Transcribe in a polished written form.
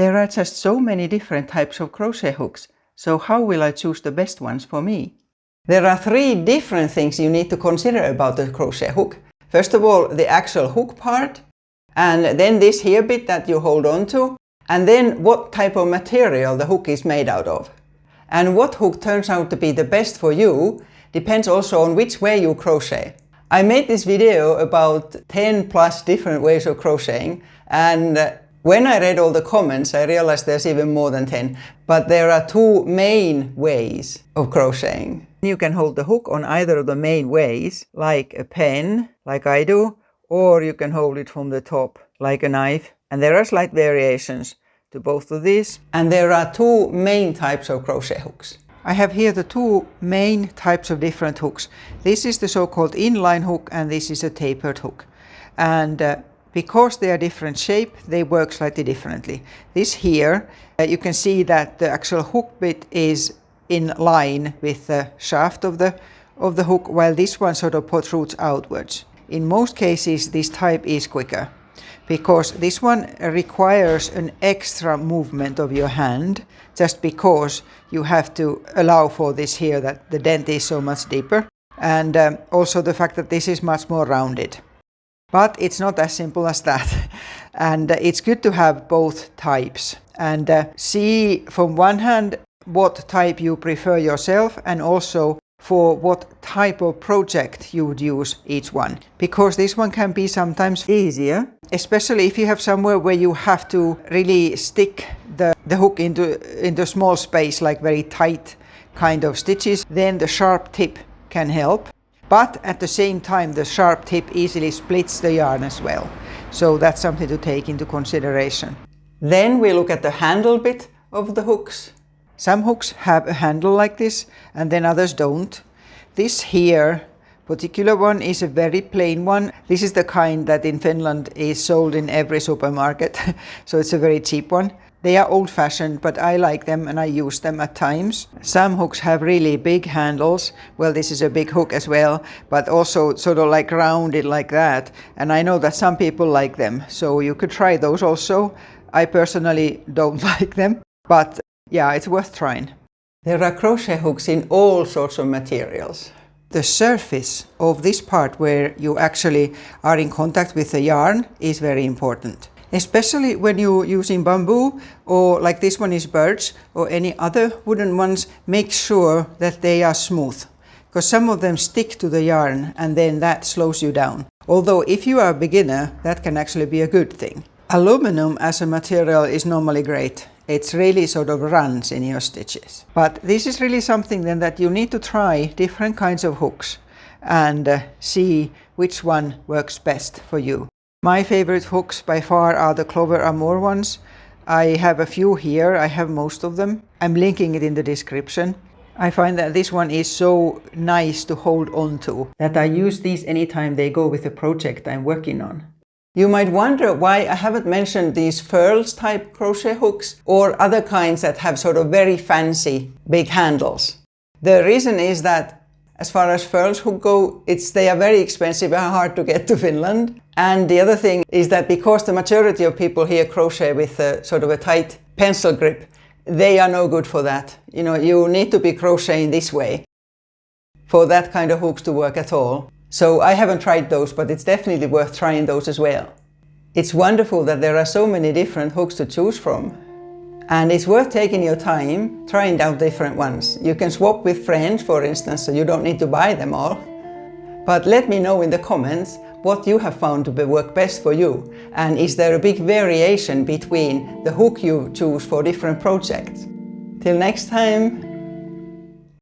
There are just so many different types of crochet hooks, so how will I choose the best ones for me? There are 3 different things you need to consider about the crochet hook. First of all, the actual hook part, and then this here bit that you hold on to, and then what type of material the hook is made out of. And what hook turns out to be the best for you depends also on which way you crochet. I made this video about 10 plus different ways of crocheting, and when I read all the comments I realized there's even more than 10. But there are 2 main ways of crocheting. You can hold the hook on either of the main ways, like a pen, like I do, or you can hold it from the top, like a knife. And there are slight variations to both of these. And there are 2 main types of crochet hooks. I have here the 2 main types of different hooks. This is the so-called inline hook and this is a tapered hook. And because they are different shape, they work slightly differently. This here, you can see that the actual hook bit is in line with the shaft of the hook, while this one sort of protrudes outwards. In most cases, this type is quicker, because this one requires an extra movement of your hand, just because you have to allow for this here, that the dent is so much deeper, and also the fact that this is much more rounded. But it's not as simple as that, and it's good to have both types and see from one hand what type you prefer yourself, and also for what type of project you would use each one, because this one can be sometimes easier, especially if you have somewhere where you have to really stick the hook into small space, like very tight kind of stitches. Then the sharp tip can help, but at the same time the sharp tip easily splits the yarn as well, so that's something to take into consideration. Then we look at the handle bit of the hooks. Some hooks have a handle like this, and then others don't. This here particular one is a very plain one. This is the kind that in Finland is sold in every supermarket, so it's a very cheap one. They are old-fashioned, but I like them and I use them at times. Some hooks have really big handles. Well, this is a big hook as well, but also sort of like rounded like that. And I know that some people like them, so you could try those also. I personally don't like them, but yeah, it's worth trying. There are crochet hooks in all sorts of materials. The surface of this part where you actually are in contact with the yarn is very important. Especially when you're using bamboo, or like this one is birch, or any other wooden ones, make sure that they are smooth, because some of them stick to the yarn and then that slows you down. Although if you are a beginner, that can actually be a good thing. Aluminum as a material is normally great. It really sort of runs in your stitches. But this is really something then that you need to try different kinds of hooks and see which one works best for you. My favorite hooks by far are the Clover Amour ones. I have a few here, I have most of them. I'm linking it in the description. I find that this one is so nice to hold on to that I use these anytime they go with the project I'm working on. You might wonder why I haven't mentioned these furls type crochet hooks or other kinds that have sort of very fancy big handles. The reason is that as far as furls hook go, they are very expensive and hard to get to Finland. And the other thing is that because the majority of people here crochet with sort of a tight pencil grip, they are no good for that. You know, you need to be crocheting this way for that kind of hooks to work at all. So I haven't tried those, but it's definitely worth trying those as well. It's wonderful that there are so many different hooks to choose from. And it's worth taking your time trying out different ones. You can swap with friends, for instance, so you don't need to buy them all. But let me know in the comments what you have found to work best for you. And is there a big variation between the hook you choose for different projects? Till next time!